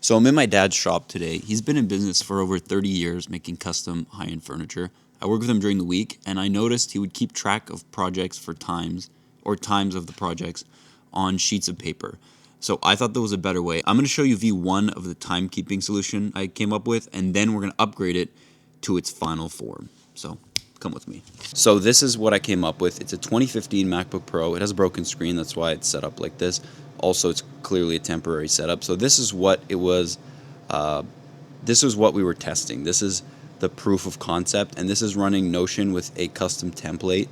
So I'm in my dad's shop today. He's been in business for over 30 years making custom high-end furniture. I work with him during the week, and I noticed he would keep track of projects for times of the projects on sheets of paper. So I thought there was a better way. I'm going to show you V1 of the timekeeping solution I came up with, and then we're going to upgrade it to its final form. So come with me. So this is what I came up with. It's a 2015 MacBook Pro. It has a broken screen. That's why it's set up like this. Also, it's clearly a temporary setup. So this is what it was. This is what we were testing. This is the proof of concept, and this is running Notion with a custom template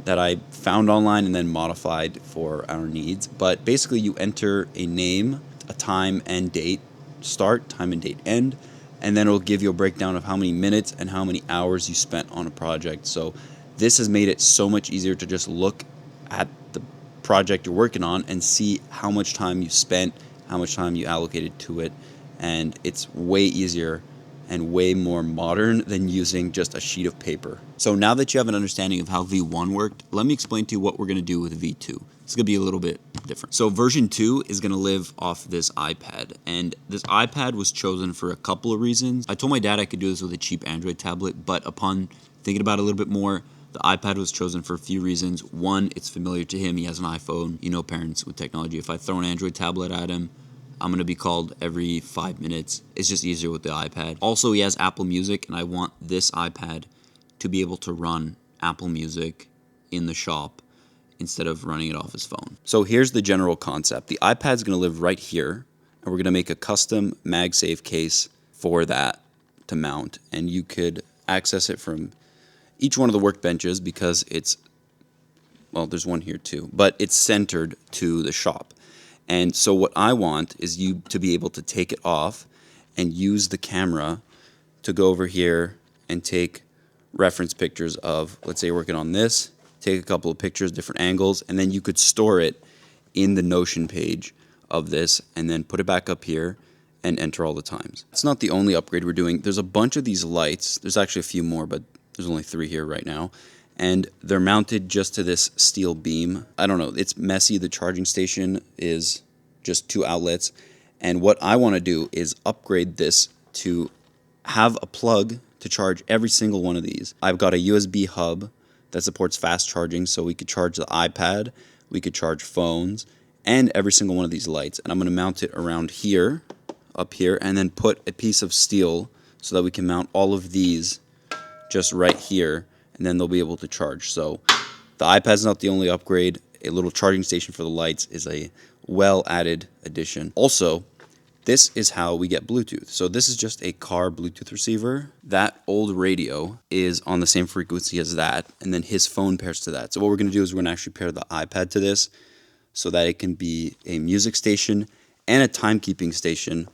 that I found online and then modified for our needs. But basically, you enter a name, a time and date start, time and date end, and then it'll give you a breakdown of how many minutes and how many hours you spent on a project. So this has made it so much easier to just look at the project you're working on and see how much time you spent, how much time you allocated to it, and it's way easier and way more modern than using just a sheet of paper. So now that you have an understanding of how V1 worked, let me explain to you what we're going to do with V2. It's going to be a little bit different. So version 2 is going to live off this iPad, and this iPad was chosen for a couple of reasons. I told my dad I could do this with a cheap Android tablet, but upon thinking about it a little bit more, the iPad was chosen for a few reasons. One, it's familiar to him. He has an iPhone. You know, parents with technology. If I throw an Android tablet at him, I'm going to be called every 5 minutes. It's just easier with the iPad. Also, he has Apple Music, and I want this iPad to be able to run Apple Music in the shop instead of running it off his phone. So here's the general concept. The iPad's going to live right here, and we're going to make a custom MagSafe case for that to mount. And you could access it from each one of the workbenches because it's, well, there's one here too, but it's centered to the shop. And so what I want is you to be able to take it off and use the camera to go over here and take reference pictures of, let's say you're working on this, take a couple of pictures, different angles, and then you could store it in the Notion page of this and then put it back up here and enter all the times. It's not the only upgrade we're doing. There's a bunch of these lights. There's actually a few more, but there's only 3 here right now. And they're mounted just to this steel beam. I don't know, it's messy. The charging station is just 2 outlets. And what I want to do is upgrade this to have a plug to charge every single one of these. I've got a USB hub that supports fast charging, so we could charge the iPad, we could charge phones, and every single one of these lights. And I'm going to mount it around here, up here, and then put a piece of steel so that we can mount all of these just right here, and then they'll be able to charge. So the iPad's not the only upgrade. A little charging station for the lights is a well-added addition. Also, this is how we get Bluetooth. So this is just a car Bluetooth receiver. That old radio is on the same frequency as that, and then his phone pairs to that. So what we're going to do is we're going to actually pair the iPad to this so that it can be a music station and a timekeeping station,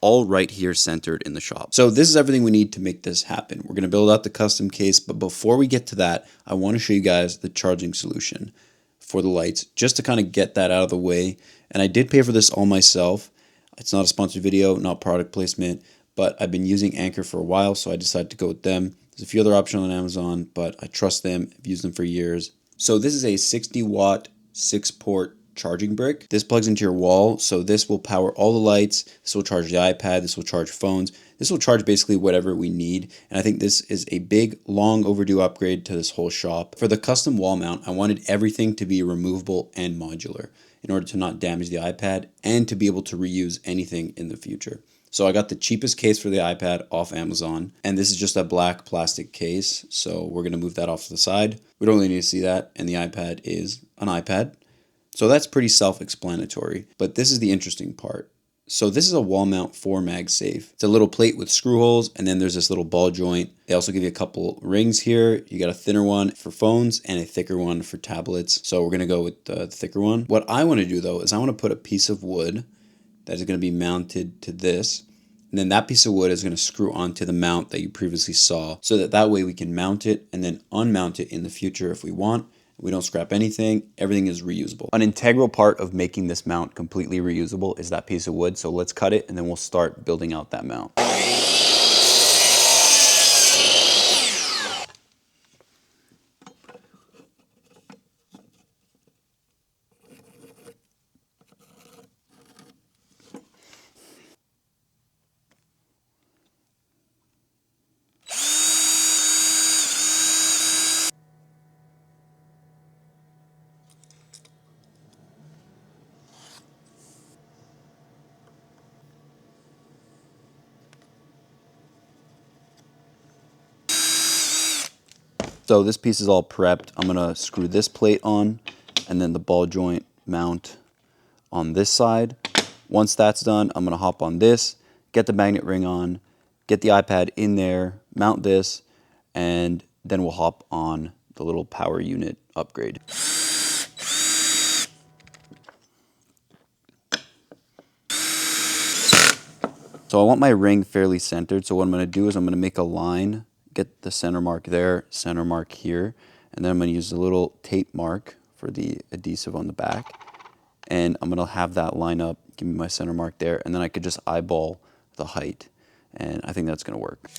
all right here centered in the shop. So this is everything we need to make this happen. We're going to build out the custom case, but before we get to that, I want to show you guys the charging solution for the lights, just to kind of get that out of the way. And I did pay for this all myself. It's not a sponsored video, not product placement, but I've been using Anchor for a while, so I decided to go with them. There's a few other options on Amazon, but I trust them. I've used them for years. So this is a 60-watt, 6-port charging brick. This plugs into your wall, so this will power all the lights. This will charge the iPad. This will charge phones. This will charge basically whatever we need. And I think this is a big, long overdue upgrade to this whole shop. For the custom wall mount, I wanted everything to be removable and modular in order to not damage the iPad and to be able to reuse anything in the future. So I got the cheapest case for the iPad off Amazon, and this is just a black plastic case, so we're going to move that off to the side. We don't really need to see that, and the iPad is an iPad. So that's pretty self-explanatory, but this is the interesting part. So this is a wall mount for MagSafe. It's a little plate with screw holes, and then there's this little ball joint. They also give you a couple rings here. You got a thinner one for phones and a thicker one for tablets. So we're gonna go with the thicker one. What I wanna do though is I wanna put a piece of wood that is gonna be mounted to this, and then that piece of wood is gonna screw onto the mount that you previously saw, so that way we can mount it and then unmount it in the future if we want. We don't scrap anything. Everything is reusable. An integral part of making this mount completely reusable is that piece of wood. So let's cut it and then we'll start building out that mount. So this piece is all prepped. I'm gonna screw this plate on and then the ball joint mount on this side. Once that's done, I'm gonna hop on this, get the magnet ring on, get the iPad in there, mount this, and then we'll hop on the little power unit upgrade. So I want my ring fairly centered. So what I'm gonna do is I'm gonna make a line, get the center mark there, center mark here, and then I'm gonna use a little tape mark for the adhesive on the back. And I'm gonna have that line up, give me my center mark there, and then I could just eyeball the height. And I think that's gonna work.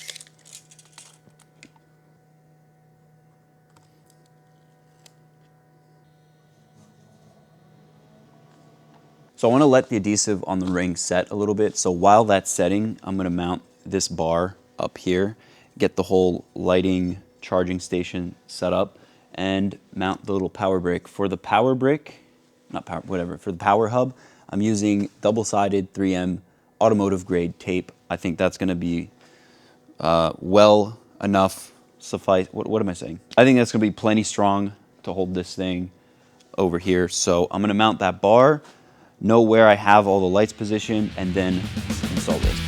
So I wanna let the adhesive on the ring set a little bit. So while that's setting, I'm gonna mount this bar up here, get the whole lighting charging station set up, and mount the little power brick. For the power brick, not power, whatever, for the power hub, I'm using double-sided 3M automotive grade tape. I think that's gonna be well enough, suffice, what am I saying? I think that's gonna be plenty strong to hold this thing over here. So I'm gonna mount that bar, know where I have all the lights positioned, and then install this.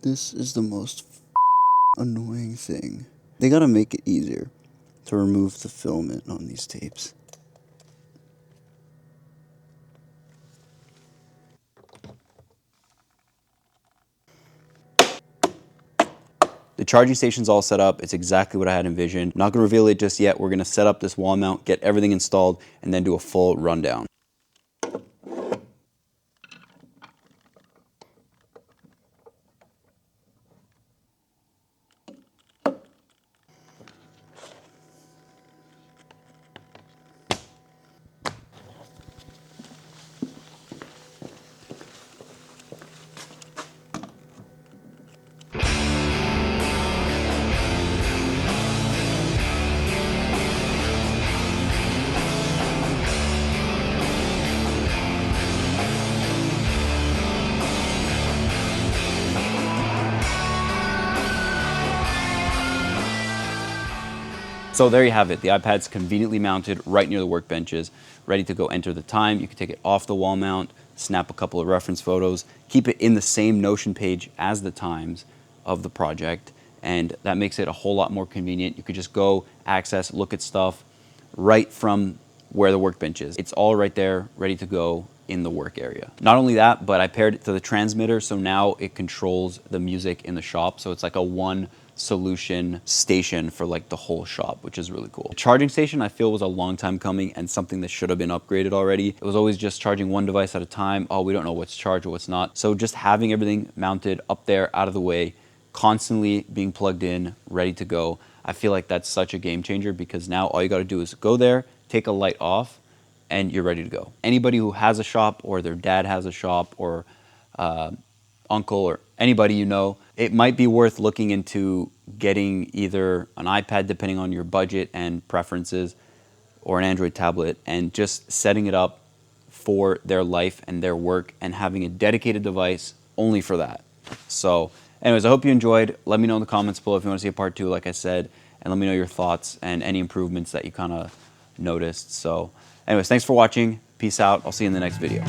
This is the most annoying thing. They gotta make it easier to remove the filament on these tapes. The charging station's all set up. It's exactly what I had envisioned. Not gonna reveal it just yet. We're gonna set up this wall mount, get everything installed, and then do a full rundown. So there you have it. The iPad's conveniently mounted right near the workbenches, ready to go enter the time. You can take it off the wall mount, snap a couple of reference photos, keep it in the same Notion page as the times of the project, and that makes it a whole lot more convenient. You could just go, access, look at stuff right from where the workbench is. It's all right there, ready to go in the work area. Not only that, but I paired it to the transmitter, so now it controls the music in the shop. So it's like a one solution station for like the whole shop, which is really cool. The charging station I feel was a long time coming and something that should have been upgraded already. It was always just charging one device at a time. Oh, we don't know what's charged or what's not. So just having everything mounted up there, out of the way, constantly being plugged in, ready to go. I feel like that's such a game changer because now all you got to do is go there, take a light off, and you're ready to go. Anybody who has a shop or their dad has a shop or uncle or anybody you know, it might be worth looking into getting either an iPad depending on your budget and preferences or an Android tablet and just setting it up for their life and their work and having a dedicated device only for that. So anyways, I hope you enjoyed. Let me know in the comments below if you want to see a part 2, like I said, and let me know your thoughts and any improvements that you kind of noticed. So anyways, thanks for watching. Peace out. I'll see you in the next video.